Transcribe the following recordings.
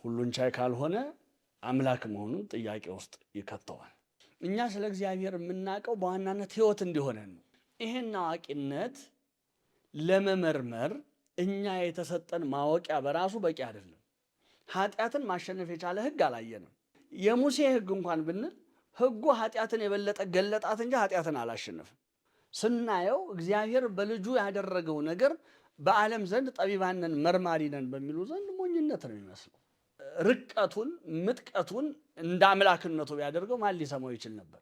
ሁሉን ቻይ ካልሆነ አምላክ መሆኑን ጥያቄ ውስጥ ይከተዋል። እኛ ስለ እግዚአብሔር የምናውቀው በዋናነት ሕይወት እንዲሆነን ነው። ይሄን አዋቂነት ለመመርመር እኛ የተሰጠን ማወቂያ በራሱ በቂ አይደለም። ኃጢአትን ማሸነፍ የቻለ ሕግ አላየንም። የሙሴ ሕግ እንኳን ብንል ሕጉ ኃጢአትን የበለጠ ገለጣት እንጂ ኃጢአትን አላሸነፍም። ስናየው እግዚአብሔር በልጁ ያደረገው ነገር በዓለም ዘንድ ጠቢባን ነን መርማሪ ነን በሚሉ ዘንድ ሞኝነት ነው የሚመስለው። ርቀቱን ምጥቀቱን እንደ አምላክነቱ ቢያደርገው ማን ሊሰማው ይችል ነበር?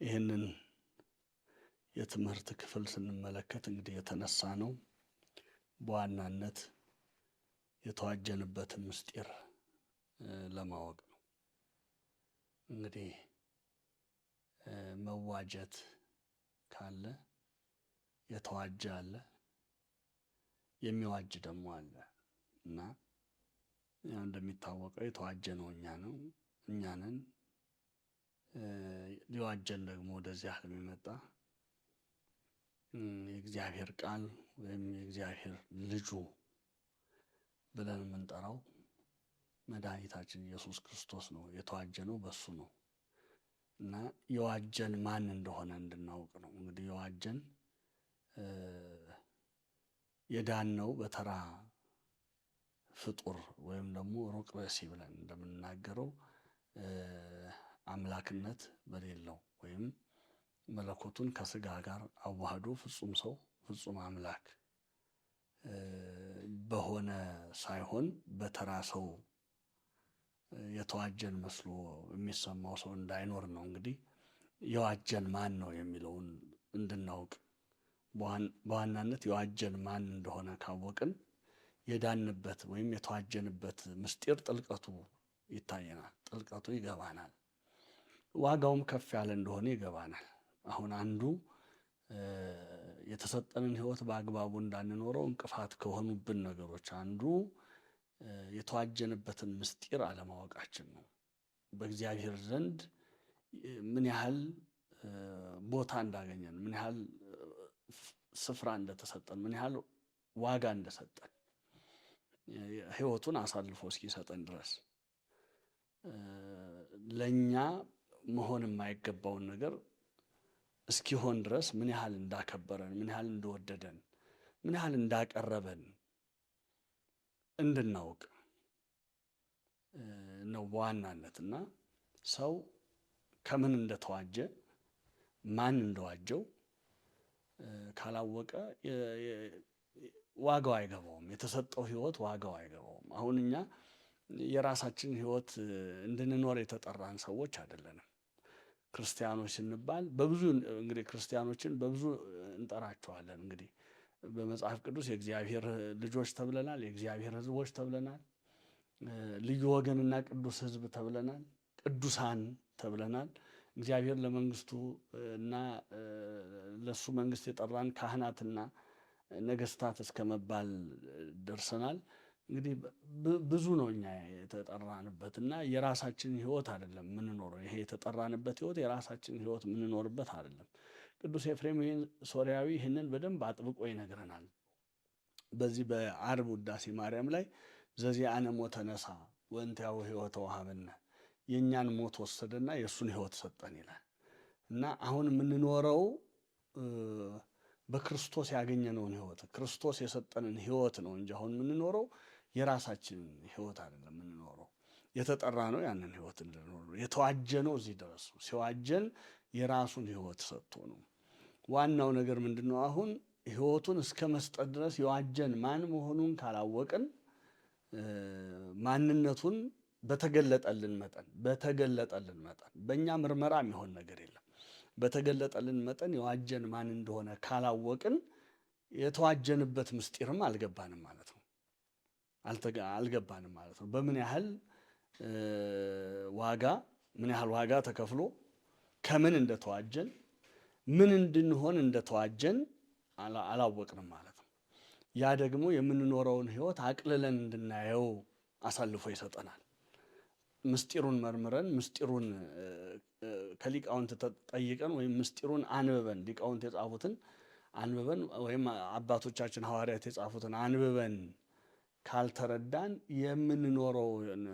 ይህንን የትምህርት ክፍል ስንመለከት እንግዲህ የተነሳ ነው በዋናነት የተዋጀንበትን ምስጢር ለማወቅ ነው። እንግዲህ መዋጀት ካለ የተዋጀ አለ፣ የሚዋጅ ደግሞ አለ እና እንደሚታወቀው የተዋጀ ነው እኛ ነን። ሊዋጀን ደግሞ ወደዚህ ዓለም የመጣ የእግዚአብሔር ቃል ወይም የእግዚአብሔር ልጁ ብለን የምንጠራው መድኃኒታችን ኢየሱስ ክርስቶስ ነው። የተዋጀ ነው በሱ ነው እና የዋጀን ማን እንደሆነ እንድናውቅ ነው። እንግዲህ የዋጀን የዳነው በተራ ፍጡር ወይም ደግሞ ሩቅ ብእሲ ብለን እንደምንናገረው አምላክነት በሌለው ወይም መለኮቱን ከስጋ ጋር አዋህዶ ፍጹም ሰው ፍጹም አምላክ በሆነ ሳይሆን በተራ ሰው የተዋጀን መስሎ የሚሰማው ሰው እንዳይኖር ነው። እንግዲህ የዋጀን ማን ነው የሚለውን እንድናውቅ በዋናነት የዋጀን ማን እንደሆነ ካወቅን የዳንበት ወይም የተዋጀንበት ምስጢር ጥልቀቱ ይታየናል፣ ጥልቀቱ ይገባናል፣ ዋጋውም ከፍ ያለ እንደሆነ ይገባናል። አሁን አንዱ የተሰጠንን ሕይወት በአግባቡ እንዳንኖረው እንቅፋት ከሆኑብን ነገሮች አንዱ የተዋጀንበትን ምስጢር አለማወቃችን ነው። በእግዚአብሔር ዘንድ ምን ያህል ቦታ እንዳገኘን፣ ምን ያህል ስፍራ እንደተሰጠን፣ ምን ያህል ዋጋ እንደሰጠን ሕይወቱን አሳልፎ እስኪሰጠን ድረስ ለእኛ መሆን የማይገባውን ነገር እስኪሆን ድረስ ምን ያህል እንዳከበረን፣ ምን ያህል እንደወደደን፣ ምን ያህል እንዳቀረበን እንድናውቅ ነው በዋናነት። እና ሰው ከምን እንደተዋጀ ማን እንደዋጀው ካላወቀ ዋጋው አይገባውም። የተሰጠው ሕይወት ዋጋው አይገባውም። አሁን እኛ የራሳችን ሕይወት እንድንኖር የተጠራን ሰዎች አይደለንም። ክርስቲያኖች ስንባል በብዙ እንግዲህ ክርስቲያኖችን በብዙ እንጠራቸዋለን። እንግዲህ በመጽሐፍ ቅዱስ የእግዚአብሔር ልጆች ተብለናል፣ የእግዚአብሔር ሕዝቦች ተብለናል፣ ልዩ ወገንና ቅዱስ ሕዝብ ተብለናል፣ ቅዱሳን ተብለናል። እግዚአብሔር ለመንግስቱ እና ለሱ መንግስት የጠራን ካህናትና ነገስታት እስከ መባል ደርሰናል። እንግዲህ ብዙ ነው እኛ የተጠራንበት እና የራሳችን ሕይወት አይደለም የምንኖረው። ይሄ የተጠራንበት ሕይወት የራሳችን ሕይወት የምንኖርበት አይደለም። ቅዱስ ኤፍሬም ሶርያዊ ይህንን በደንብ አጥብቆ ይነግረናል። በዚህ በዓርብ ውዳሴ ማርያም ላይ ዘዚአነ ሞተ ነሣ ወእንቲአሁ ሕይወተ ወሀበነ፣ የእኛን ሞት ወሰደና የእሱን ሕይወት ሰጠን ይላል እና አሁን የምንኖረው በክርስቶስ ያገኘነውን ሕይወት ክርስቶስ የሰጠንን ሕይወት ነው እንጂ አሁን የምንኖረው የራሳችንን ሕይወት አይደለም የምንኖረው። የተጠራ ነው ያንን ሕይወት እንድንኖር የተዋጀ ነው። እዚህ ድረስ ሲዋጀን የራሱን ሕይወት ሰጥቶ ነው። ዋናው ነገር ምንድን ነው? አሁን ሕይወቱን እስከ መስጠት ድረስ የዋጀን ማን መሆኑን ካላወቅን ማንነቱን በተገለጠልን መጠን በእኛ ምርመራ የሚሆን ነገር የለም። በተገለጠልን መጠን የዋጀን ማን እንደሆነ ካላወቅን የተዋጀንበት ምስጢርም አልገባንም ማለት ነው። በምን ያህል ዋጋ ተከፍሎ ከምን እንደተዋጀን ምን እንድንሆን እንደተዋጀን አላወቅንም ማለት ነው። ያ ደግሞ የምንኖረውን ሕይወት አቅልለን እንድናየው አሳልፎ ይሰጠናል። ምስጢሩን መርምረን ምስጢሩን ከሊቃውንት ተጠይቀን ወይም ምስጢሩን አንብበን ሊቃውንት የጻፉትን አንብበን ወይም አባቶቻችን ሐዋርያት የጻፉትን አንብበን ካልተረዳን የምንኖረው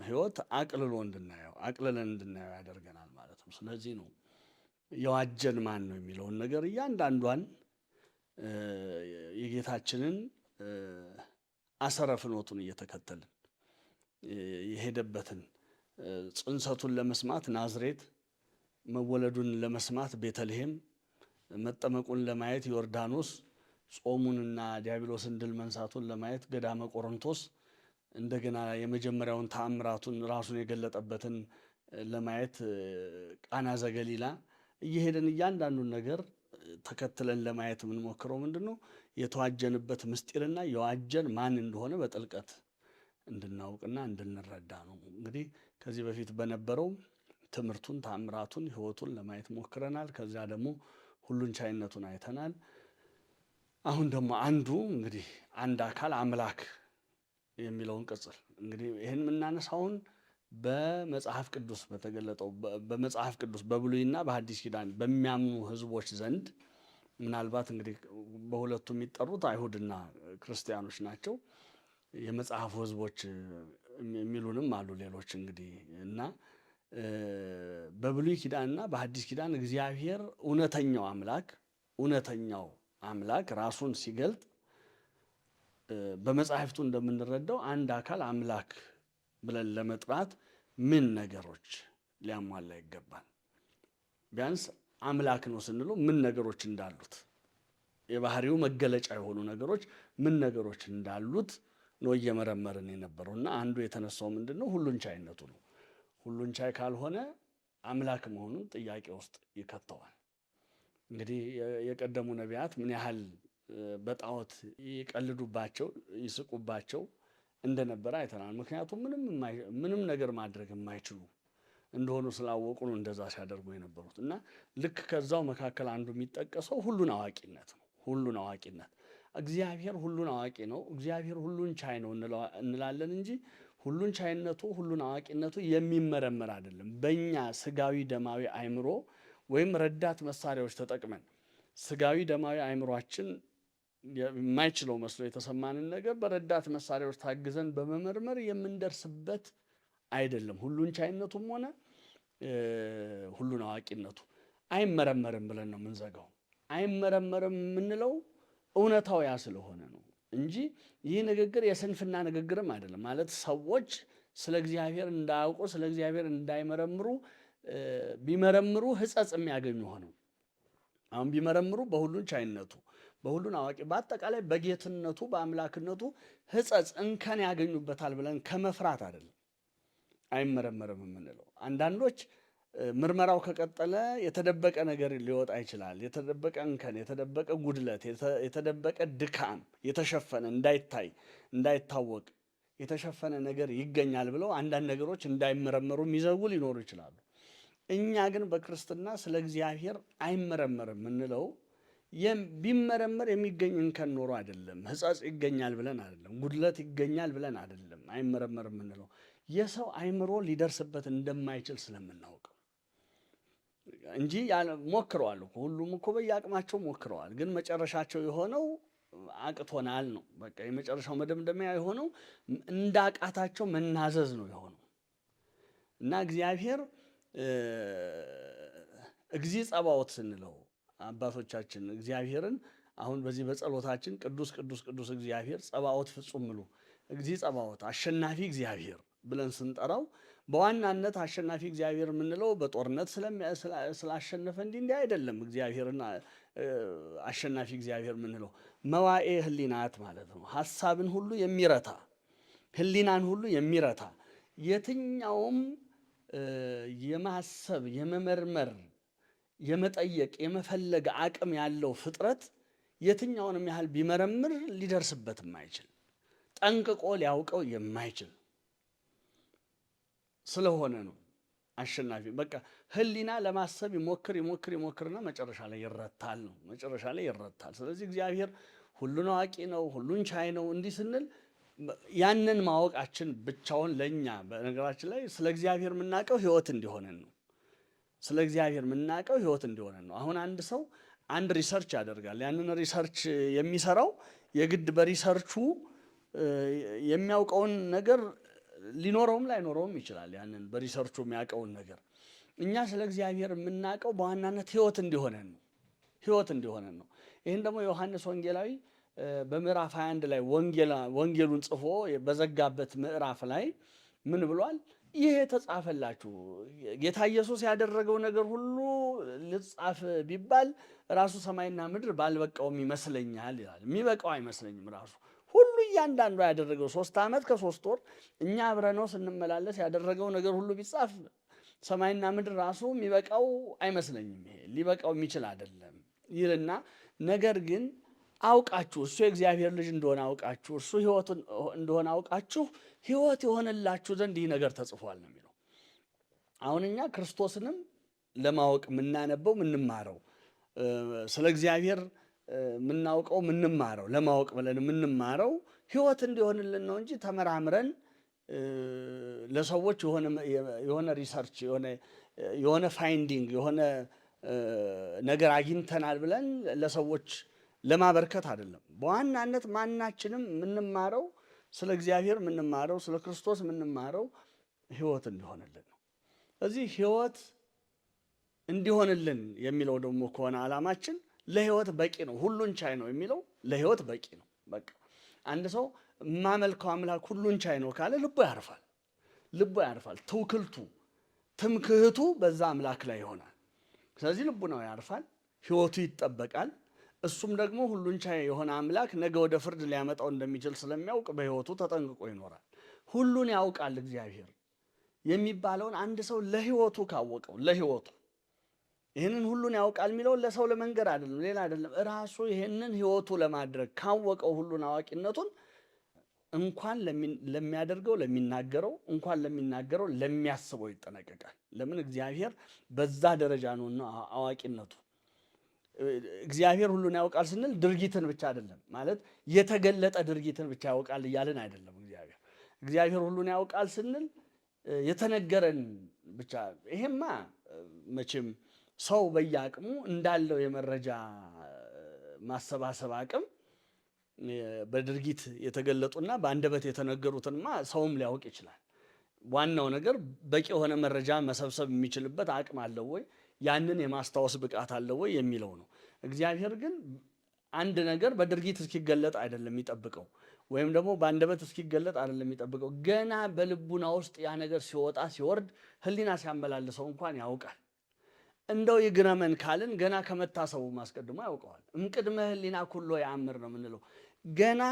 ህይወት አቅልለን እንድናየው ያደርገናል ማለት ነው። ስለዚህ ነው የዋጀን ማን ነው የሚለውን ነገር እያንዳንዷን የጌታችንን አሰረ ፍኖቱን እየተከተልን የሄደበትን ጽንሰቱን ለመስማት ናዝሬት፣ መወለዱን ለመስማት ቤተልሔም፣ መጠመቁን ለማየት ዮርዳኖስ፣ ጾሙንና ዲያብሎስን ድል መንሳቱን ለማየት ገዳመ ቆሮንቶስ፣ እንደገና የመጀመሪያውን ተአምራቱን ራሱን የገለጠበትን ለማየት ቃና ዘገሊላ እየሄደን እያንዳንዱን ነገር ተከትለን ለማየት የምንሞክረው ምንድነው የተዋጀንበት ምስጢርና የዋጀን ማን እንደሆነ በጥልቀት እንድናውቅና እንድንረዳ ነው። እንግዲህ ከዚህ በፊት በነበረው ትምህርቱን ተአምራቱን ህይወቱን ለማየት ሞክረናል። ከዚያ ደግሞ ሁሉን ቻይነቱን አይተናል። አሁን ደግሞ አንዱ እንግዲህ አንድ አካል አምላክ የሚለውን ቅጽል እንግዲህ ይህን የምናነሳውን በመጽሐፍ ቅዱስ በተገለጠው በመጽሐፍ ቅዱስ በብሉይና በሐዲስ ኪዳን በሚያምኑ ህዝቦች ዘንድ ምናልባት እንግዲህ በሁለቱ የሚጠሩት አይሁድና ክርስቲያኖች ናቸው። የመጽሐፉ ህዝቦች የሚሉንም አሉ ሌሎች እንግዲህ እና በብሉይ ኪዳንና በሐዲስ ኪዳን እግዚአብሔር እውነተኛው አምላክ ራሱን ሲገልጥ በመጽሐፍቱ እንደምንረዳው አንድ አካል አምላክ ብለን ለመጥራት ምን ነገሮች ሊያሟላ ይገባል? ቢያንስ አምላክ ነው ስንለው ምን ነገሮች እንዳሉት የባህሪው መገለጫ የሆኑ ነገሮች ምን ነገሮች እንዳሉት ነው እየመረመርን የነበረውና አንዱ የተነሳው ምንድነው ሁሉን ቻይነቱ ነው። ሁሉን ቻይ ካልሆነ አምላክ መሆኑን ጥያቄ ውስጥ ይከተዋል። እንግዲህ የቀደሙ ነቢያት ምን ያህል በጣዖት ይቀልዱባቸው ይስቁባቸው እንደነበረ አይተናል። ምክንያቱም ምንም ነገር ማድረግ የማይችሉ እንደሆኑ ስላወቁ ነው እንደዛ ሲያደርጉ የነበሩት እና ልክ ከዛው መካከል አንዱ የሚጠቀሰው ሁሉን አዋቂነት ነው። ሁሉን አዋቂነት እግዚአብሔር ሁሉን አዋቂ ነው፣ እግዚአብሔር ሁሉን ቻይ ነው እንላለን እንጂ ሁሉን ቻይነቱ ሁሉን አዋቂነቱ የሚመረመር አይደለም። በእኛ ስጋዊ ደማዊ አእምሮ ወይም ረዳት መሳሪያዎች ተጠቅመን ስጋዊ ደማዊ አእምሯችን የማይችለው መስሎ የተሰማንን ነገር በረዳት መሳሪያዎች ታግዘን በመመርመር የምንደርስበት አይደለም። ሁሉን ቻይነቱም ሆነ ሁሉን አዋቂነቱ አይመረመርም ብለን ነው የምንዘጋው። አይመረመርም የምንለው እውነታው ያ ስለሆነ ነው እንጂ ይህ ንግግር የስንፍና ንግግርም አይደለም። ማለት ሰዎች ስለ እግዚአብሔር እንዳያውቁ ስለ እግዚአብሔር እንዳይመረምሩ ቢመረምሩ ሕጸጽ የሚያገኙ ሆነው አሁን ቢመረምሩ በሁሉን ቻይነቱ በሁሉን አዋቂ በአጠቃላይ በጌትነቱ በአምላክነቱ ሕጸጽ እንከን ያገኙበታል ብለን ከመፍራት አይደለም አይመረመርም የምንለው። አንዳንዶች ምርመራው ከቀጠለ የተደበቀ ነገር ሊወጣ ይችላል። የተደበቀ እንከን፣ የተደበቀ ጉድለት፣ የተደበቀ ድካም የተሸፈነ እንዳይታወቅ የተሸፈነ ነገር ይገኛል ብለው አንዳንድ ነገሮች እንዳይመረመሩ የሚዘጉ ሊኖሩ ይችላሉ። እኛ ግን በክርስትና ስለ እግዚአብሔር አይመረመርም የምንለው ቢመረመር የሚገኝ እንከን ኖሮ አይደለም፣ ሕጸጽ ይገኛል ብለን አይደለም፣ ጉድለት ይገኛል ብለን አይደለም አይመረመርም የምንለው የሰው አእምሮ ሊደርስበት እንደማይችል ስለምናውቀው እንጂ ሞክረዋል እኮ ሁሉም እኮ በየአቅማቸው ሞክረዋል። ግን መጨረሻቸው የሆነው አቅቶናል ነው። በቃ የመጨረሻው መደምደሚያ የሆነው እንዳቃታቸው መናዘዝ ነው የሆነው እና እግዚአብሔር እግዚእ ጸባዖት ስንለው አባቶቻችን እግዚአብሔርን አሁን በዚህ በጸሎታችን ቅዱስ ቅዱስ ቅዱስ እግዚአብሔር ጸባዖት ፍጹም ምሉ እግዚእ ጸባዖት አሸናፊ እግዚአብሔር ብለን ስንጠራው በዋናነት አሸናፊ እግዚአብሔር የምንለው በጦርነት ስላሸነፈ እንዲህ አይደለም። እግዚአብሔርና አሸናፊ እግዚአብሔር የምንለው መዋኤ ህሊናት ማለት ነው። ሐሳብን ሁሉ የሚረታ ህሊናን ሁሉ የሚረታ የትኛውም የማሰብ የመመርመር የመጠየቅ የመፈለግ አቅም ያለው ፍጥረት የትኛውንም ያህል ቢመረምር ሊደርስበት የማይችል ጠንቅቆ ሊያውቀው የማይችል ስለሆነ ነው አሸናፊ። በቃ ህሊና ለማሰብ ይሞክርና መጨረሻ ላይ ይረታል ነው። ስለዚህ እግዚአብሔር ሁሉን አዋቂ ነው፣ ሁሉን ቻይ ነው እንዲህ ስንል ያንን ማወቃችን ብቻውን ለኛ በነገራችን ላይ ስለ እግዚአብሔር የምናውቀው ህይወት እንዲሆነን ነው። ስለ እግዚአብሔር የምናውቀው ህይወት እንዲሆነን ነው። አሁን አንድ ሰው አንድ ሪሰርች ያደርጋል። ያንን ሪሰርች የሚሰራው የግድ በሪሰርቹ የሚያውቀውን ነገር ሊኖረውም ላይኖረውም ይችላል። ያንን በሪሰርቹ የሚያውቀውን ነገር እኛ ስለ እግዚአብሔር የምናውቀው በዋናነት ህይወት እንዲሆነን ነው። ህይወት እንዲሆነን ነው። ይህን ደግሞ ዮሐንስ ወንጌላዊ በምዕራፍ 21 ላይ ወንጌሉን ጽፎ በዘጋበት ምዕራፍ ላይ ምን ብሏል? ይሄ ተጻፈላችሁ ጌታ ኢየሱስ ያደረገው ነገር ሁሉ ልጻፍ ቢባል ራሱ ሰማይና ምድር ባልበቃውም ይመስለኛል ይላል። የሚበቃው አይመስለኝም። ራሱ ሁሉ እያንዳንዱ ያደረገው 3 ዓመት ከ3 ወር እኛ አብረነው ስንመላለስ ያደረገው ነገር ሁሉ ቢጻፍ ሰማይና ምድር ራሱ የሚበቃው አይመስለኝም። ይሄ ሊበቃው የሚችል አይደለም ይልና ነገር ግን አውቃችሁ እሱ የእግዚአብሔር ልጅ እንደሆነ አውቃችሁ እሱ ህይወት እንደሆነ አውቃችሁ ህይወት የሆነላችሁ ዘንድ ይህ ነገር ተጽፏል ነው የሚለው። አሁን እኛ ክርስቶስንም ለማወቅ የምናነበው የምንማረው ስለ እግዚአብሔር የምናውቀው የምንማረው ለማወቅ ብለን የምንማረው ህይወት እንዲሆንልን ነው እንጂ ተመራምረን ለሰዎች የሆነ ሪሰርች የሆነ ፋይንዲንግ የሆነ ነገር አግኝተናል ብለን ለሰዎች ለማበርከት አይደለም። በዋናነት ማናችንም የምንማረው ስለ እግዚአብሔር የምንማረው ስለ ክርስቶስ የምንማረው ህይወት እንዲሆንልን ነው። እዚህ ህይወት እንዲሆንልን የሚለው ደግሞ ከሆነ ዓላማችን ለህይወት በቂ ነው፣ ሁሉን ቻይ ነው የሚለው ለህይወት በቂ ነው። በቃ አንድ ሰው የማመልከው አምላክ ሁሉን ቻይ ነው ካለ ልቡ ያርፋል። ልቡ ያርፋል። ትምክህቱ በዛ አምላክ ላይ ይሆናል። ስለዚህ ልቡ ነው ያርፋል፣ ህይወቱ ይጠበቃል። እሱም ደግሞ ሁሉን ቻይ የሆነ አምላክ ነገ ወደ ፍርድ ሊያመጣው እንደሚችል ስለሚያውቅ በህይወቱ ተጠንቅቆ ይኖራል። ሁሉን ያውቃል እግዚአብሔር የሚባለውን አንድ ሰው ለህይወቱ ካወቀው ለህይወቱ ይህንን ሁሉን ያውቃል የሚለው ለሰው ለመንገር አይደለም፣ ሌላ አይደለም። ራሱ ይህንን ህይወቱ ለማድረግ ካወቀው ሁሉን አዋቂነቱን እንኳን ለሚያደርገው ለሚናገረው እንኳን ለሚናገረው ለሚያስበው ይጠነቀቃል። ለምን? እግዚአብሔር በዛ ደረጃ ነውና አዋቂነቱ። እግዚአብሔር ሁሉን ያውቃል ስንል ድርጊትን ብቻ አይደለም ማለት የተገለጠ ድርጊትን ብቻ ያውቃል እያልን አይደለም። እግዚአብሔር ሁሉን ያውቃል ስንል የተነገረን ብቻ ይሄማ መቼም ሰው በየአቅሙ እንዳለው የመረጃ ማሰባሰብ አቅም በድርጊት የተገለጡና በአንደበት የተነገሩትንማ ሰውም ሊያውቅ ይችላል። ዋናው ነገር በቂ የሆነ መረጃ መሰብሰብ የሚችልበት አቅም አለው ወይ፣ ያንን የማስታወስ ብቃት አለው ወይ የሚለው ነው። እግዚአብሔር ግን አንድ ነገር በድርጊት እስኪገለጥ አይደለም የሚጠብቀው፣ ወይም ደግሞ በአንደበት እስኪገለጥ አይደለም የሚጠብቀው። ገና በልቡና ውስጥ ያ ነገር ሲወጣ ሲወርድ ህሊና ሲያመላልሰው እንኳን ያውቃል። እንደው ይግረመን ካልን ገና ከመታሰቡ ማስቀድሞ ያውቀዋል። እምቅድመ ህሊና ኩሎ ያአምር ነው የምንለው። ገና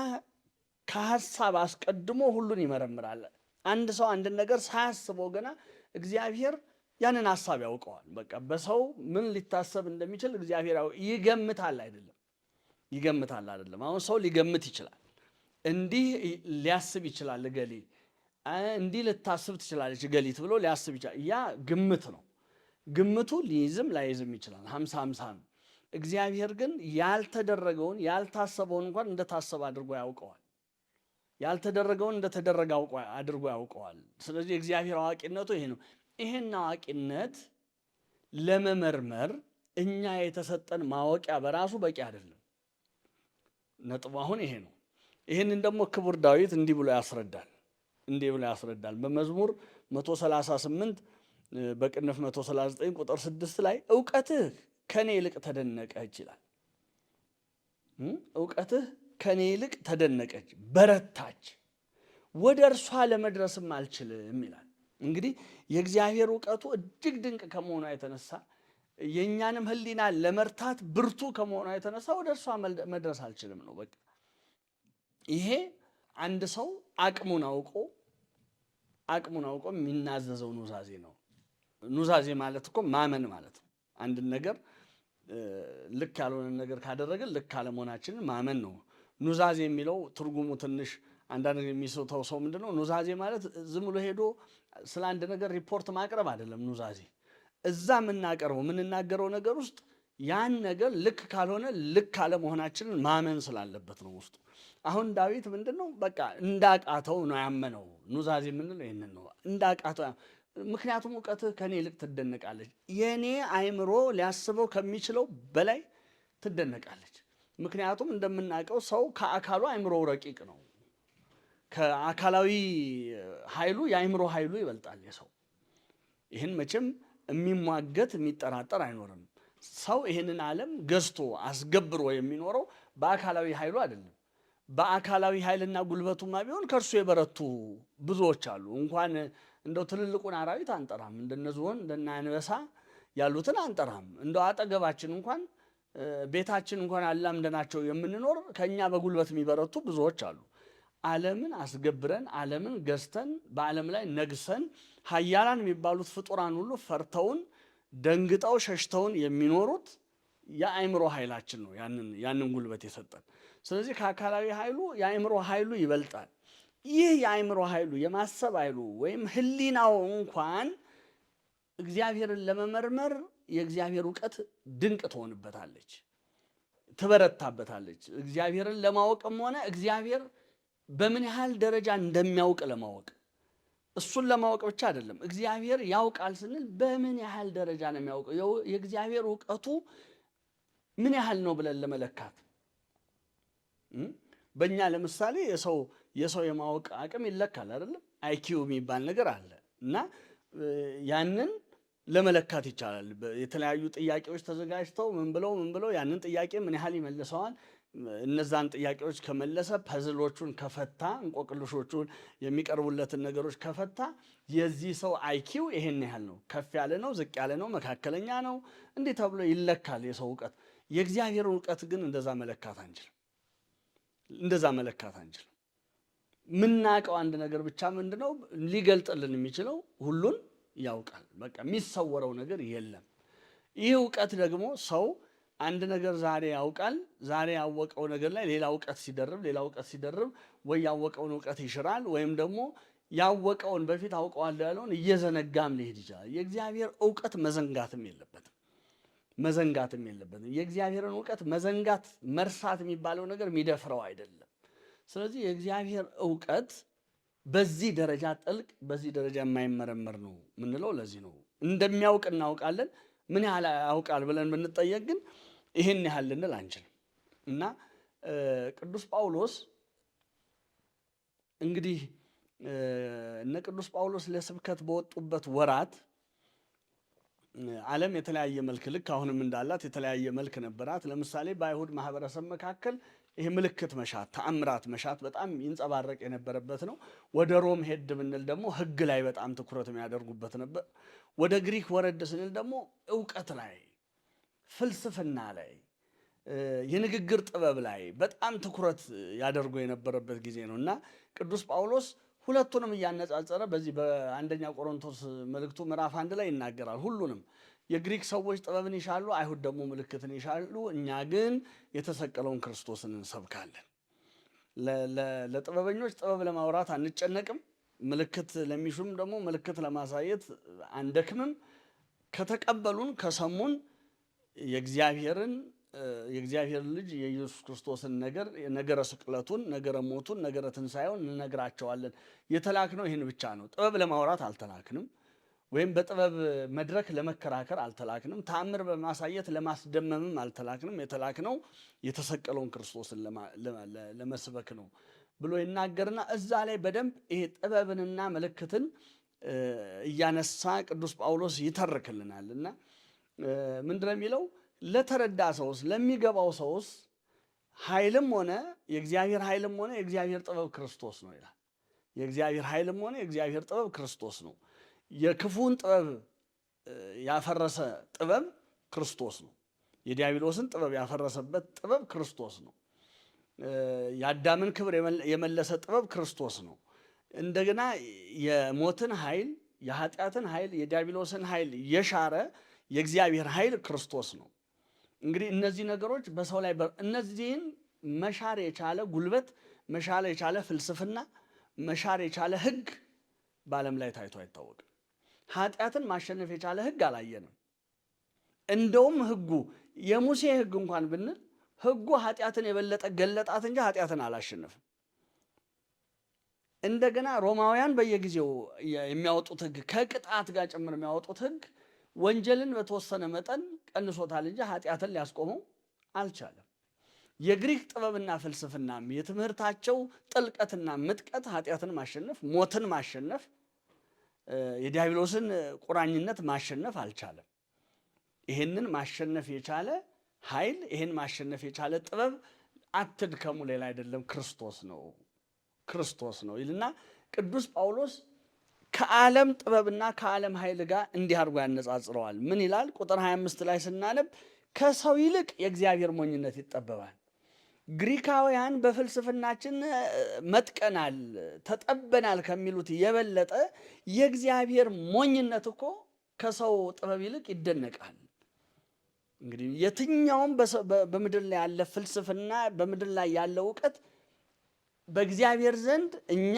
ከሐሳብ አስቀድሞ ሁሉን ይመረምራል። አንድ ሰው አንድን ነገር ሳያስበው ገና እግዚአብሔር ያንን ሐሳብ ያውቀዋል። በቃ በሰው ምን ሊታሰብ እንደሚችል እግዚአብሔር ይገምታል አይደለም። አሁን ሰው ሊገምት ይችላል። እንዲህ ሊያስብ ይችላል እገሌ፣ እንዲህ ልታስብ ትችላለች እገሊት ብሎ ሊያስብ ይችላል። ያ ግምት ነው። ግምቱ ሊይዝም ላይዝም ይችላል። 50-50 ነው። እግዚአብሔር ግን ያልተደረገውን ያልታሰበውን እንኳን እንደታሰበ አድርጎ ያውቀዋል። ያልተደረገውን እንደተደረገ አድርጎ ያውቀዋል። ስለዚህ እግዚአብሔር አዋቂነቱ ይሄ ነው። ይሄን አዋቂነት ለመመርመር እኛ የተሰጠን ማወቂያ በራሱ በቂ አይደለም። ነጥቡ አሁን ይሄ ነው። ይሄንን ደግሞ ክቡር ዳዊት እንዲህ ብሎ ያስረዳል። በመዝሙር 138 በቅንፍ 139 ቁጥር 6 ላይ እውቀትህ ከኔ ይልቅ ተደነቀች ይላል። እውቀትህ ከኔ ይልቅ ተደነቀች፣ በረታች፣ ወደ እርሷ ለመድረስም አልችልም ይላል። እንግዲህ የእግዚአብሔር እውቀቱ እጅግ ድንቅ ከመሆኗ የተነሳ የእኛንም ህሊና ለመርታት ብርቱ ከመሆኗ የተነሳ ወደ እርሷ መድረስ አልችልም ነው። በቃ ይሄ አንድ ሰው አቅሙን አውቆ የሚናዘዘው ኑዛዜ ነው። ኑዛዜ ማለት እኮ ማመን ማለት ነው። አንድን ነገር ልክ ያልሆነ ነገር ካደረግን ልክ አለመሆናችንን ማመን ነው። ኑዛዜ የሚለው ትርጉሙ ትንሽ አንዳንድ የሚሰው ሰው ምንድነው? ኑዛዜ ማለት ዝም ብሎ ሄዶ ስለ አንድ ነገር ሪፖርት ማቅረብ አይደለም። ኑዛዜ እዛ የምንናገረው ነገር ውስጥ ያን ነገር ልክ ካልሆነ ልክ አለመሆናችንን ማመን ስላለበት ነው ውስጡ። አሁን ዳዊት ምንድነው በቃ እንዳቃተው ነው ያመነው። ኑዛዜ ምንድነው? ይሄንን ነው እንዳቃተው። ምክንያቱም እውቀትህ ከኔ ይልቅ ትደነቃለች፣ የኔ አእምሮ ሊያስበው ከሚችለው በላይ ትደነቃለች። ምክንያቱም እንደምናውቀው ሰው ከአካሉ አእምሮው ረቂቅ ነው። ከአካላዊ ኃይሉ የአእምሮ ኃይሉ ይበልጣል የሰው። ይህን መቼም የሚሟገት የሚጠራጠር አይኖርም። ሰው ይህንን ዓለም ገዝቶ አስገብሮ የሚኖረው በአካላዊ ኃይሉ አይደለም። በአካላዊ ኃይልና ጉልበቱማ ቢሆን ከእርሱ የበረቱ ብዙዎች አሉ። እንኳን እንደው ትልልቁን አራዊት አንጠራም፣ እንደነ ዝሆን እንደነ አንበሳ ያሉትን አንጠራም። እንደው አጠገባችን እንኳን ቤታችን እንኳን አላምደናቸው የምንኖር ከኛ በጉልበት የሚበረቱ ብዙዎች አሉ። ዓለምን አስገብረን ዓለምን ገዝተን በዓለም ላይ ነግሰን ኃያላን የሚባሉት ፍጡራን ሁሉ ፈርተውን ደንግጠው ሸሽተውን የሚኖሩት የአእምሮ ኃይላችን ነው ያንን ጉልበት የሰጠን። ስለዚህ ከአካላዊ ኃይሉ የአእምሮ ኃይሉ ይበልጣል። ይህ የአእምሮ ኃይሉ የማሰብ ኃይሉ ወይም ህሊናው እንኳን እግዚአብሔርን ለመመርመር የእግዚአብሔር እውቀት ድንቅ ትሆንበታለች፣ ትበረታበታለች። እግዚአብሔርን ለማወቅም ሆነ እግዚአብሔር በምን ያህል ደረጃ እንደሚያውቅ ለማወቅ፣ እሱን ለማወቅ ብቻ አይደለም። እግዚአብሔር ያውቃል ስንል በምን ያህል ደረጃ ነው የሚያውቀው፣ የእግዚአብሔር እውቀቱ ምን ያህል ነው ብለን ለመለካት። በእኛ ለምሳሌ የሰው የማወቅ አቅም ይለካል አይደለም? አይኪው የሚባል ነገር አለ እና ያንን ለመለካት ይቻላል። የተለያዩ ጥያቄዎች ተዘጋጅተው ምን ብለው ያንን ጥያቄ ምን ያህል ይመልሰዋል። እነዛን ጥያቄዎች ከመለሰ፣ ፐዝሎቹን ከፈታ፣ እንቆቅልሾቹን የሚቀርቡለትን ነገሮች ከፈታ የዚህ ሰው አይኪው ይሄን ያህል ነው፣ ከፍ ያለ ነው፣ ዝቅ ያለ ነው፣ መካከለኛ ነው፣ እንዲህ ተብሎ ይለካል የሰው እውቀት። የእግዚአብሔር እውቀት ግን እንደዛ መለካት አንችልም። ምናውቀው አንድ ነገር ብቻ ምንድነው ሊገልጥልን የሚችለው ሁሉን ያውቃል። በቃ የሚሰወረው ነገር የለም። ይህ እውቀት ደግሞ ሰው አንድ ነገር ዛሬ ያውቃል። ዛሬ ያወቀው ነገር ላይ ሌላ እውቀት ሲደርብ ወይ ያወቀውን እውቀት ይሽራል፣ ወይም ደግሞ ያወቀውን በፊት አውቀዋለሁ ያለውን እየዘነጋም ሊሄድ ይችላል። የእግዚአብሔር እውቀት መዘንጋትም የለበትም። የእግዚአብሔርን እውቀት መዘንጋት መርሳት የሚባለው ነገር የሚደፍረው አይደለም። ስለዚህ የእግዚአብሔር እውቀት በዚህ ደረጃ ጥልቅ፣ በዚህ ደረጃ የማይመረመር ነው ምንለው ለዚህ ነው። እንደሚያውቅ እናውቃለን። ምን ያህል ያውቃል ብለን ብንጠየቅ ግን ይሄን ያህል ልንል አንችልም። እና ቅዱስ ጳውሎስ እንግዲህ እነ ቅዱስ ጳውሎስ ለስብከት በወጡበት ወራት ዓለም የተለያየ መልክ ልክ አሁንም እንዳላት የተለያየ መልክ ነበራት። ለምሳሌ በአይሁድ ማህበረሰብ መካከል ይሄ ምልክት መሻት፣ ተአምራት መሻት በጣም ይንጸባረቅ የነበረበት ነው። ወደ ሮም ሄድ ብንል ደግሞ ሕግ ላይ በጣም ትኩረት የሚያደርጉበት ነበር። ወደ ግሪክ ወረድ ስንል ደግሞ እውቀት ላይ፣ ፍልስፍና ላይ፣ የንግግር ጥበብ ላይ በጣም ትኩረት ያደርጉ የነበረበት ጊዜ ነው እና ቅዱስ ጳውሎስ ሁለቱንም እያነጻጸረ በዚህ በአንደኛ ቆሮንቶስ መልእክቱ ምዕራፍ 1 ላይ ይናገራል። ሁሉንም የግሪክ ሰዎች ጥበብን ይሻሉ፣ አይሁድ ደግሞ ምልክትን ይሻሉ፣ እኛ ግን የተሰቀለውን ክርስቶስን እንሰብካለን። ለጥበበኞች ጥበብ ለማውራት አንጨነቅም፣ ምልክት ለሚሹም ደግሞ ምልክት ለማሳየት አንደክምም። ከተቀበሉን ከሰሙን የእግዚአብሔር ልጅ የኢየሱስ ክርስቶስን ነገረ ስቅለቱን፣ ነገረ ሞቱን፣ ነገረ ትንሣኤውን እንነግራቸዋለን። የተላክነው ይህን ብቻ ነው። ጥበብ ለማውራት አልተላክንም፣ ወይም በጥበብ መድረክ ለመከራከር አልተላክንም፣ ተአምር በማሳየት ለማስደመምም አልተላክንም። የተላክነው የተሰቀለውን ክርስቶስን ለመስበክ ነው ብሎ ይናገርና እዛ ላይ በደንብ ይሄ ጥበብንና ምልክትን እያነሳ ቅዱስ ጳውሎስ ይተርክልናል። እና ምንድነው የሚለው? ለተረዳ ሰውስ፣ ለሚገባው ሰውስ ኃይልም ሆነ የእግዚአብሔር ኃይልም ሆነ የእግዚአብሔር ጥበብ ክርስቶስ ነው ይላል። የእግዚአብሔር ኃይልም ሆነ የእግዚአብሔር ጥበብ ክርስቶስ ነው። የክፉን ጥበብ ያፈረሰ ጥበብ ክርስቶስ ነው። የዲያብሎስን ጥበብ ያፈረሰበት ጥበብ ክርስቶስ ነው። የአዳምን ክብር የመለሰ ጥበብ ክርስቶስ ነው። እንደገና የሞትን ኃይል፣ የኃጢአትን ኃይል፣ የዲያብሎስን ኃይል የሻረ የእግዚአብሔር ኃይል ክርስቶስ ነው። እንግዲህ እነዚህ ነገሮች በሰው ላይ እነዚህን መሻር የቻለ ጉልበት፣ መሻር የቻለ ፍልስፍና፣ መሻር የቻለ ሕግ በዓለም ላይ ታይቶ አይታወቅም። ኃጢአትን ማሸነፍ የቻለ ሕግ አላየንም። እንደውም ሕጉ የሙሴ ሕግ እንኳን ብንል ሕጉ ኃጢአትን የበለጠ ገለጣት እንጂ ኃጢአትን አላሸነፍም። እንደገና ሮማውያን በየጊዜው የሚያወጡት ሕግ ከቅጣት ጋር ጭምር የሚያወጡት ሕግ ወንጀልን በተወሰነ መጠን ቀንሶታል እንጂ ኃጢአትን ሊያስቆመው አልቻለም። የግሪክ ጥበብና ፍልስፍናም የትምህርታቸው ጥልቀትና ምጥቀት ኃጢአትን ማሸነፍ፣ ሞትን ማሸነፍ፣ የዲያብሎስን ቁራኝነት ማሸነፍ አልቻለም። ይሄንን ማሸነፍ የቻለ ኃይል፣ ይሄን ማሸነፍ የቻለ ጥበብ አትድከሙ ሌላ አይደለም ክርስቶስ ነው ይልና ቅዱስ ጳውሎስ ከዓለም ጥበብና ከዓለም ኃይል ጋር እንዲህ አድርጎ ያነጻጽረዋል። ምን ይላል? ቁጥር 25 ላይ ስናነብ ከሰው ይልቅ የእግዚአብሔር ሞኝነት ይጠበባል። ግሪካውያን በፍልስፍናችን መጥቀናል፣ ተጠበናል ከሚሉት የበለጠ የእግዚአብሔር ሞኝነት እኮ ከሰው ጥበብ ይልቅ ይደነቃል። እንግዲህ የትኛውም በምድር ላይ ያለ ፍልስፍና፣ በምድር ላይ ያለ እውቀት በእግዚአብሔር ዘንድ እኛ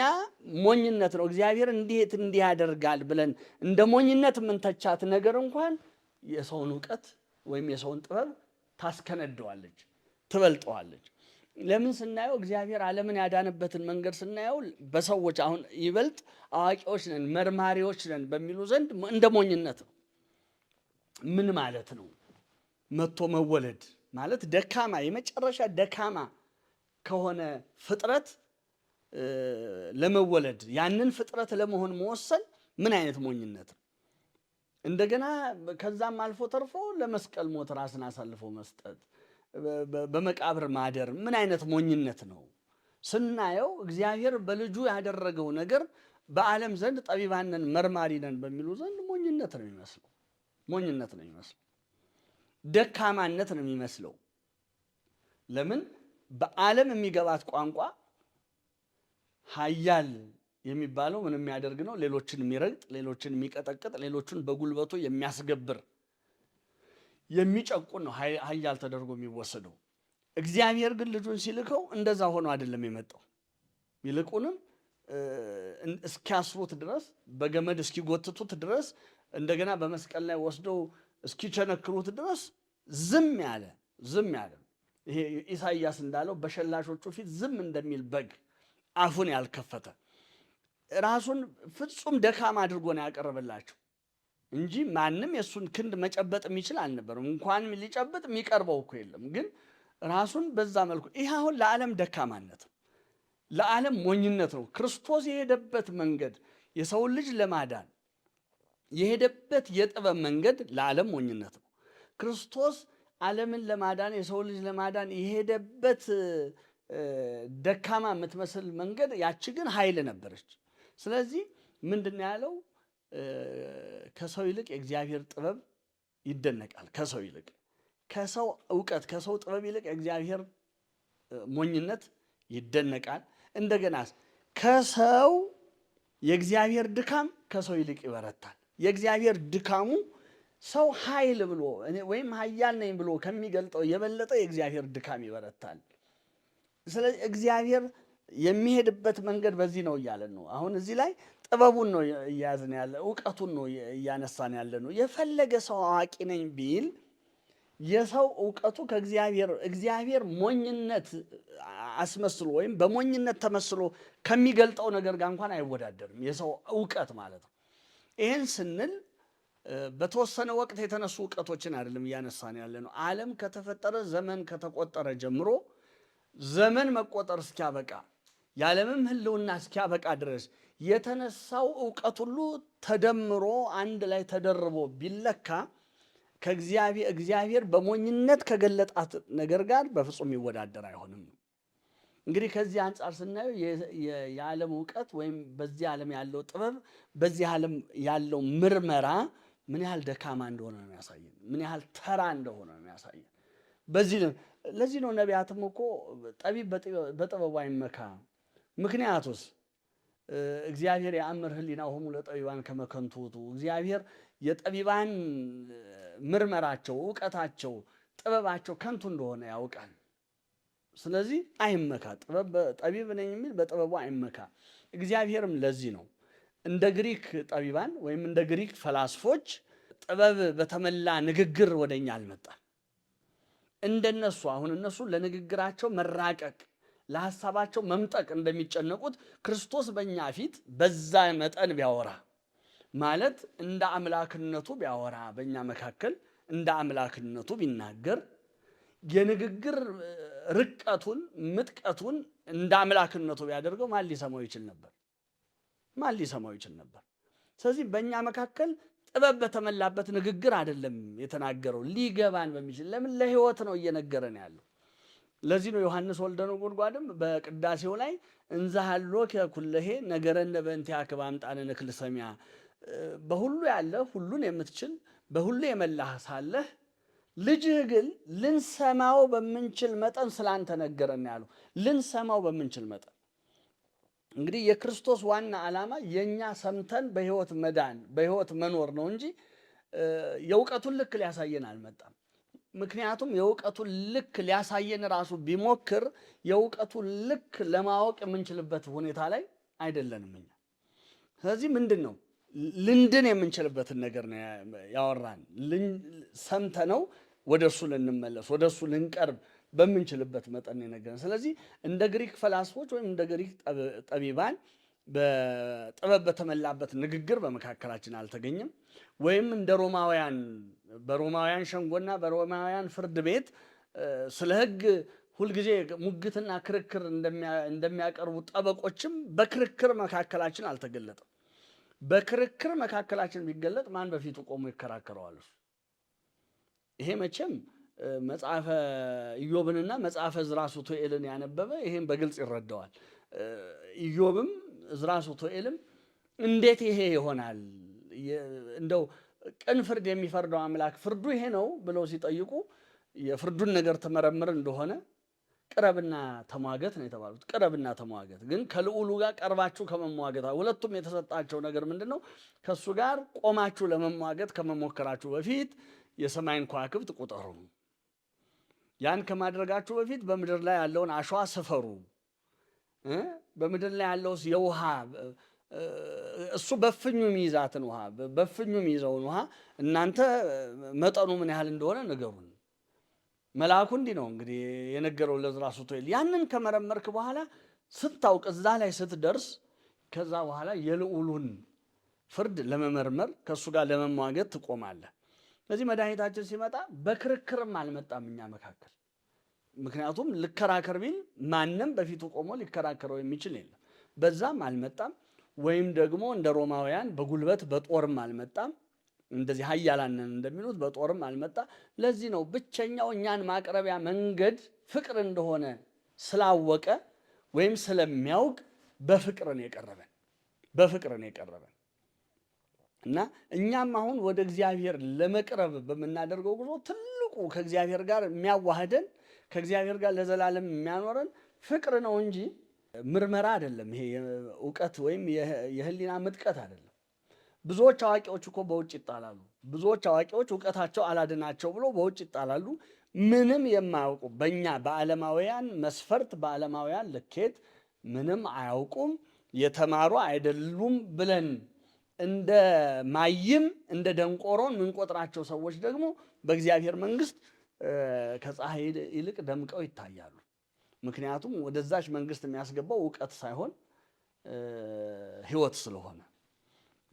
ሞኝነት ነው፣ እግዚአብሔር እንዲህ ያደርጋል ብለን እንደ ሞኝነት የምንተቻት ነገር እንኳን የሰውን እውቀት ወይም የሰውን ጥበብ ታስከነደዋለች፣ ትበልጠዋለች። ለምን ስናየው እግዚአብሔር ዓለምን ያዳነበትን መንገድ ስናየው በሰዎች አሁን ይበልጥ አዋቂዎች ነን መርማሪዎች ነን በሚሉ ዘንድ እንደ ሞኝነት ነው። ምን ማለት ነው? መጥቶ መወለድ ማለት ደካማ የመጨረሻ ደካማ ከሆነ ፍጥረት ለመወለድ ያንን ፍጥረት ለመሆን መወሰን ምን አይነት ሞኝነት ነው? እንደገና ከዛም አልፎ ተርፎ ለመስቀል ሞት ራስን አሳልፎ መስጠት፣ በመቃብር ማደር ምን አይነት ሞኝነት ነው? ስናየው እግዚአብሔር በልጁ ያደረገው ነገር በዓለም ዘንድ ጠቢባን ነን መርማሪ ነን በሚሉ ዘንድ ሞኝነት ነው የሚመስለው። ደካማነት ነው የሚመስለው። ለምን? በዓለም የሚገባት ቋንቋ ኃያል የሚባለው ምን የሚያደርግ ነው? ሌሎችን የሚረግጥ፣ ሌሎችን የሚቀጠቅጥ፣ ሌሎችን በጉልበቱ የሚያስገብር የሚጨቁን ነው ኃያል ተደርጎ የሚወሰደው። እግዚአብሔር ግን ልጁን ሲልከው እንደዛ ሆኖ አይደለም የመጣው። ይልቁንም እስኪያስሩት ድረስ በገመድ እስኪጎትቱት ድረስ እንደገና በመስቀል ላይ ወስደው እስኪቸነክሩት ድረስ ዝም ያለ ይሄ ኢሳይያስ እንዳለው በሸላሾቹ ፊት ዝም እንደሚል በግ አፉን ያልከፈተ ራሱን ፍጹም ደካማ አድርጎ ነው ያቀረበላቸው እንጂ ማንም የሱን ክንድ መጨበጥ የሚችል አልነበረም። እንኳንም ሊጨብጥ የሚቀርበው እኮ የለም። ግን ራሱን በዛ መልኩ ይህ አሁን ለዓለም ደካማነት ነው፣ ለዓለም ሞኝነት ነው። ክርስቶስ የሄደበት መንገድ የሰውን ልጅ ለማዳን የሄደበት የጥበብ መንገድ ለዓለም ሞኝነት ነው። ክርስቶስ ዓለምን ለማዳን የሰው ልጅ ለማዳን የሄደበት ደካማ የምትመስል መንገድ ያቺ ግን ኃይል ነበረች። ስለዚህ ምንድን ያለው? ከሰው ይልቅ የእግዚአብሔር ጥበብ ይደነቃል። ከሰው ይልቅ ከሰው እውቀት ከሰው ጥበብ ይልቅ የእግዚአብሔር ሞኝነት ይደነቃል። እንደገና ከሰው የእግዚአብሔር ድካም ከሰው ይልቅ ይበረታል። የእግዚአብሔር ድካሙ ሰው ኃይል ብሎ ወይም ኃያል ነኝ ብሎ ከሚገልጠው የበለጠ የእግዚአብሔር ድካም ይበረታል። ስለዚህ እግዚአብሔር የሚሄድበት መንገድ በዚህ ነው እያለን ነው። አሁን እዚህ ላይ ጥበቡን ነው እያያዝን ያለ፣ እውቀቱን ነው እያነሳን ያለ ነው። የፈለገ ሰው አዋቂ ነኝ ቢል የሰው እውቀቱ እግዚአብሔር ሞኝነት አስመስሎ ወይም በሞኝነት ተመስሎ ከሚገልጠው ነገር ጋር እንኳን አይወዳደርም፣ የሰው እውቀት ማለት ነው። ይህን ስንል በተወሰነ ወቅት የተነሱ እውቀቶችን አይደለም እያነሳን ያለ ነው። ዓለም ከተፈጠረ ዘመን ከተቆጠረ ጀምሮ ዘመን መቆጠር እስኪያበቃ የዓለምም ሕልውና እስኪያበቃ ድረስ የተነሳው እውቀት ሁሉ ተደምሮ አንድ ላይ ተደርቦ ቢለካ እግዚአብሔር በሞኝነት ከገለጣት ነገር ጋር በፍጹም ይወዳደር አይሆንም። እንግዲህ ከዚህ አንጻር ስናየው የዓለም እውቀት ወይም በዚህ ዓለም ያለው ጥበብ፣ በዚህ ዓለም ያለው ምርመራ ምን ያህል ደካማ እንደሆነ ነው የሚያሳየን፣ ምን ያህል ተራ እንደሆነ ነው የሚያሳየን። ለዚህ ነው ነቢያትም እኮ ጠቢብ በጥበቡ አይመካ። ምክንያቱስ እግዚአብሔር የአምር ህሊናሆሙ ለጠቢባን ከመ ከንቱ ውእቱ። እግዚአብሔር የጠቢባን ምርመራቸው፣ እውቀታቸው፣ ጥበባቸው ከንቱ እንደሆነ ያውቃል። ስለዚህ አይመካ። ጠቢብ ነኝ የሚል በጥበቡ አይመካ። እግዚአብሔርም ለዚህ ነው እንደ ግሪክ ጠቢባን ወይም እንደ ግሪክ ፈላስፎች ጥበብ በተመላ ንግግር ወደኛ አልመጣም። እንደነሱ አሁን እነሱ ለንግግራቸው መራቀቅ ለሐሳባቸው መምጠቅ እንደሚጨነቁት ክርስቶስ በእኛ ፊት በዛ መጠን ቢያወራ ማለት እንደ አምላክነቱ ቢያወራ በእኛ መካከል እንደ አምላክነቱ ቢናገር የንግግር ርቀቱን ምጥቀቱን እንደ አምላክነቱ ቢያደርገው ማን ሊሰማው ይችል ነበር? ማን ሊሰማው ይችል ነበር? ስለዚህ በእኛ መካከል ጥበብ በተመላበት ንግግር አይደለም የተናገረው፣ ሊገባን በሚችል ለምን ለሕይወት ነው እየነገረን ያለው። ለዚህ ነው ዮሐንስ ወልደ ነጎድጓድም በቅዳሴው ላይ እንዛሃሎ ከኩለሄ ነገረነ በእንቲአከ በአምጣነ ንክል ሰሚያ በሁሉ ያለ ሁሉን የምትችል በሁሉ የመላህ ሳለህ ልጅህ ግን ልንሰማው በምንችል መጠን ስላንተ ነገረን ያለው። ልንሰማው በምንችል መጠን እንግዲህ የክርስቶስ ዋና ዓላማ የኛ ሰምተን በሕይወት መዳን በሕይወት መኖር ነው እንጂ የእውቀቱን ልክ ሊያሳየን አልመጣም። ምክንያቱም የእውቀቱን ልክ ሊያሳየን ራሱ ቢሞክር የእውቀቱን ልክ ለማወቅ የምንችልበት ሁኔታ ላይ አይደለንም እኛ። ስለዚህ ምንድን ነው ልንድን የምንችልበትን ነገር ነው ያወራን። ሰምተነው ወደ እሱ ልንመለስ ወደ እሱ ልንቀርብ በምንችልበት መጠን ነገረን። ስለዚህ እንደ ግሪክ ፈላስፎች ወይም እንደ ግሪክ ጠቢባን በጥበብ በተመላበት ንግግር በመካከላችን አልተገኘም። ወይም እንደ ሮማውያን በሮማውያን ሸንጎና በሮማውያን ፍርድ ቤት ስለ ሕግ ሁልጊዜ ሙግትና ክርክር እንደሚያቀርቡ ጠበቆችም በክርክር መካከላችን አልተገለጠም። በክርክር መካከላችን ቢገለጥ ማን በፊቱ ቆሞ ይከራከረዋል? ይሄ መቼም መጽሐፈ ኢዮብንና መጽሐፈ ዕዝራ ሱቱኤልን ያነበበ ይሄን በግልጽ ይረዳዋል። ኢዮብም ዕዝራ ሱቱኤልም እንዴት ይሄ ይሆናል? እንደው ቅን ፍርድ የሚፈርደው አምላክ ፍርዱ ይሄ ነው ብለው ሲጠይቁ የፍርዱን ነገር ተመረምር እንደሆነ ቅረብና ተሟገት ነው የተባሉት። ቅረብና ተሟገት ግን ከልዑሉ ጋር ቀርባችሁ ከመሟገት ሁለቱም የተሰጣቸው ነገር ምንድን ነው? ከእሱ ጋር ቆማችሁ ለመሟገት ከመሞከራችሁ በፊት የሰማይን ከዋክብት ቁጠሩ። ያን ከማድረጋችሁ በፊት በምድር ላይ ያለውን አሸዋ ስፈሩ። በምድር ላይ ያለው የውሃ እሱ በፍኙ የሚይዛትን ውሃ በፍኙ የሚይዘውን ውሃ እናንተ መጠኑ ምን ያህል እንደሆነ ንገሩን። መልአኩ እንዲህ ነው እንግዲህ የነገረው ለዕዝራ ሱቱኤል። ያንን ከመረመርክ በኋላ ስታውቅ እዛ ላይ ስትደርስ ከዛ በኋላ የልዑሉን ፍርድ ለመመርመር ከእሱ ጋር ለመሟገት ትቆማለህ። ስለዚህ መድኃኒታችን ሲመጣ በክርክርም አልመጣም እኛ መካከል። ምክንያቱም ልከራከር ቢል ማንም በፊቱ ቆሞ ሊከራከረው የሚችል የለም። በዛም አልመጣም። ወይም ደግሞ እንደ ሮማውያን በጉልበት በጦርም አልመጣም። እንደዚህ ኃያላንን እንደሚሉት በጦርም አልመጣ። ለዚህ ነው ብቸኛው እኛን ማቅረቢያ መንገድ ፍቅር እንደሆነ ስላወቀ ወይም ስለሚያውቅ በፍቅርን የቀረበን በፍቅርን የቀረበን እና እኛም አሁን ወደ እግዚአብሔር ለመቅረብ በምናደርገው ጉዞ ትልቁ ከእግዚአብሔር ጋር የሚያዋህደን ከእግዚአብሔር ጋር ለዘላለም የሚያኖረን ፍቅር ነው እንጂ ምርመራ አይደለም። ይሄ እውቀት ወይም የህሊና ምጥቀት አይደለም። ብዙዎች አዋቂዎች እኮ በውጭ ይጣላሉ። ብዙዎች አዋቂዎች እውቀታቸው አላድናቸው ብሎ በውጭ ይጣላሉ። ምንም የማያውቁ በእኛ በዓለማውያን መስፈርት በዓለማውያን ልኬት ምንም አያውቁም፣ የተማሩ አይደሉም ብለን እንደ ማይም እንደ ደንቆሮን ምንቆጥራቸው ሰዎች ደግሞ በእግዚአብሔር መንግስት ከፀሐይ ይልቅ ደምቀው ይታያሉ። ምክንያቱም ወደዛች መንግስት የሚያስገባው እውቀት ሳይሆን ህይወት ስለሆነ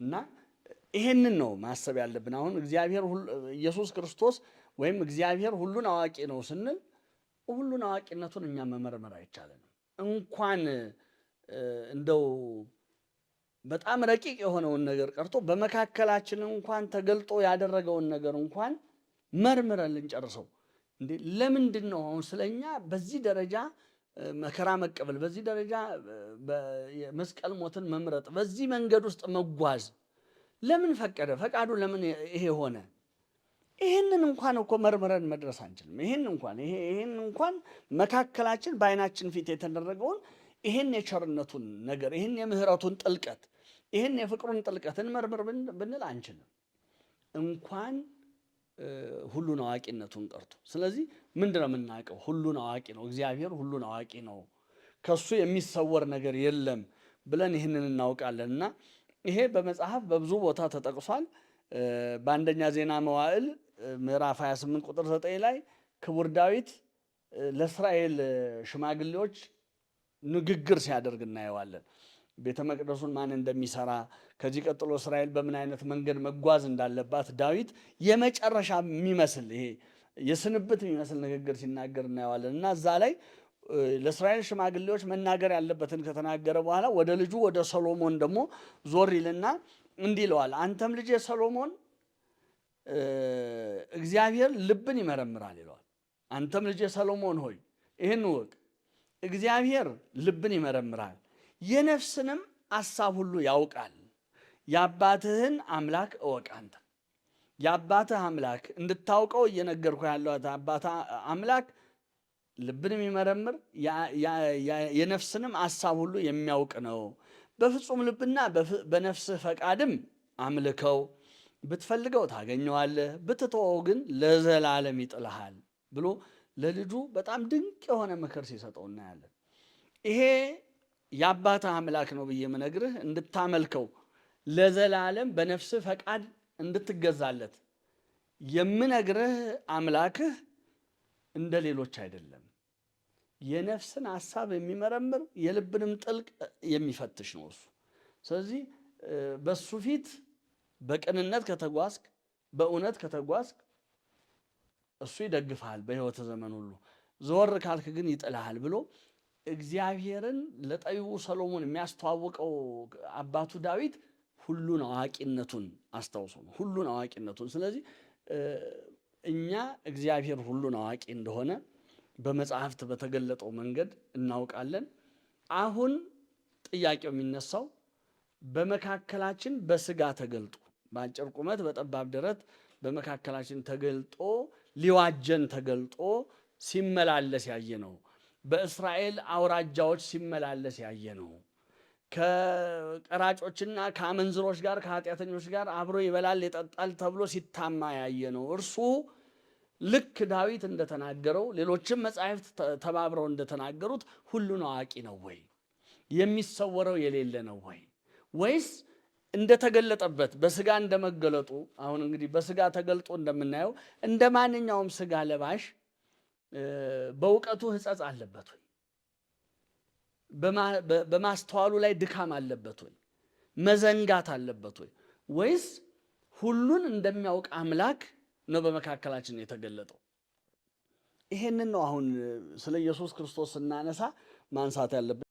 እና ይሄንን ነው ማሰብ ያለብን። አሁን እግዚአብሔር ኢየሱስ ክርስቶስ ወይም እግዚአብሔር ሁሉን አዋቂ ነው ስንል ሁሉን አዋቂነቱን እኛ መመርመር አይቻለንም። እንኳን እንደው በጣም ረቂቅ የሆነውን ነገር ቀርቶ በመካከላችን እንኳን ተገልጦ ያደረገውን ነገር እንኳን መርምረን ልንጨርሰው እንዴ? ለምንድን ነው አሁን ስለኛ በዚህ ደረጃ መከራ መቀበል፣ በዚህ ደረጃ መስቀል ሞትን መምረጥ፣ በዚህ መንገድ ውስጥ መጓዝ ለምን ፈቀደ? ፈቃዱ ለምን ይሄ ሆነ? ይሄንን እንኳን እኮ መርምረን መድረስ አንችልም። ይሄን እንኳን መካከላችን በዓይናችን ፊት የተደረገውን ይሄን የቸርነቱን ነገር ይሄን የምህረቱን ጥልቀት ይሄን የፍቅሩን ጥልቀት እንመርምር ብንል አንችልም፣ እንኳን ሁሉን አዋቂነቱን ቀርቶ። ስለዚህ ምንድነው የምናውቀው? ሁሉን አዋቂ ነው እግዚአብሔር፣ ሁሉን አዋቂ ነው፣ ከሱ የሚሰወር ነገር የለም ብለን ይህንን እናውቃለን። እና ይሄ በመጽሐፍ በብዙ ቦታ ተጠቅሷል። በአንደኛ ዜና መዋዕል ምዕራፍ 28 ቁጥር 9 ላይ ክቡር ዳዊት ለእስራኤል ሽማግሌዎች ንግግር ሲያደርግ እናየዋለን። ቤተ መቅደሱን ማን እንደሚሰራ ከዚህ ቀጥሎ እስራኤል በምን አይነት መንገድ መጓዝ እንዳለባት ዳዊት የመጨረሻ የሚመስል ይሄ የስንብት የሚመስል ንግግር ሲናገር እናየዋለን እና እዛ ላይ ለእስራኤል ሽማግሌዎች መናገር ያለበትን ከተናገረ በኋላ ወደ ልጁ ወደ ሰሎሞን ደግሞ ዞር ይልና እንዲህ ይለዋል። አንተም ልጄ ሰሎሞን እግዚአብሔር ልብን ይመረምራል ይለዋል። አንተም ልጄ ሰሎሞን ሆይ ይህን እወቅ፣ እግዚአብሔር ልብን ይመረምራል የነፍስንም ሐሳብ ሁሉ ያውቃል። የአባትህን አምላክ እወቅ። አንተ የአባትህ አምላክ እንድታውቀው እየነገርኩ ያለው አባትህ አምላክ ልብን የሚመረምር የነፍስንም ሐሳብ ሁሉ የሚያውቅ ነው። በፍጹም ልብና በነፍስህ ፈቃድም አምልከው፣ ብትፈልገው ታገኘዋለህ፣ ብትተወው ግን ለዘላለም ይጥልሃል ብሎ ለልጁ በጣም ድንቅ የሆነ ምክር ሲሰጠው እናያለን። ይሄ የአባትህ አምላክ ነው ብዬ የምነግርህ እንድታመልከው ለዘላለም በነፍስህ ፈቃድ እንድትገዛለት የምነግርህ አምላክህ እንደ ሌሎች አይደለም። የነፍስን ሐሳብ የሚመረምር የልብንም ጥልቅ የሚፈትሽ ነው እሱ። ስለዚህ በሱ ፊት በቅንነት ከተጓዝክ፣ በእውነት ከተጓዝክ እሱ ይደግፍሃል በሕይወት ዘመን ሁሉ። ዘወር ካልክ ግን ይጥልሃል ብሎ እግዚአብሔርን ለጠቢቡ ሰሎሞን የሚያስተዋውቀው አባቱ ዳዊት ሁሉን አዋቂነቱን አስታውሶ ነው፣ ሁሉን አዋቂነቱን። ስለዚህ እኛ እግዚአብሔር ሁሉን አዋቂ እንደሆነ በመጽሐፍት በተገለጠው መንገድ እናውቃለን። አሁን ጥያቄው የሚነሳው በመካከላችን በስጋ ተገልጦ በአጭር ቁመት በጠባብ ደረት በመካከላችን ተገልጦ ሊዋጀን ተገልጦ ሲመላለስ ያየ ነው። በእስራኤል አውራጃዎች ሲመላለስ ያየ ነው። ከቀራጮችና ከአመንዝሮች ጋር ከኃጢአተኞች ጋር አብሮ ይበላል ይጠጣል ተብሎ ሲታማ ያየ ነው። እርሱ ልክ ዳዊት እንደተናገረው ሌሎችም መጻሕፍት ተባብረው እንደተናገሩት ሁሉን አዋቂ ነው ወይ? የሚሰወረው የሌለ ነው ወይ? ወይስ እንደተገለጠበት በስጋ እንደመገለጡ አሁን እንግዲህ በስጋ ተገልጦ እንደምናየው እንደ ማንኛውም ስጋ ለባሽ በእውቀቱ ሕጸጽ አለበት ወይ? በማስተዋሉ ላይ ድካም አለበት ወይ? መዘንጋት አለበት ወይ? ወይስ ሁሉን እንደሚያውቅ አምላክ ነው በመካከላችን የተገለጠው? ይሄንን ነው አሁን ስለ ኢየሱስ ክርስቶስ ስናነሳ ማንሳት ያለበት።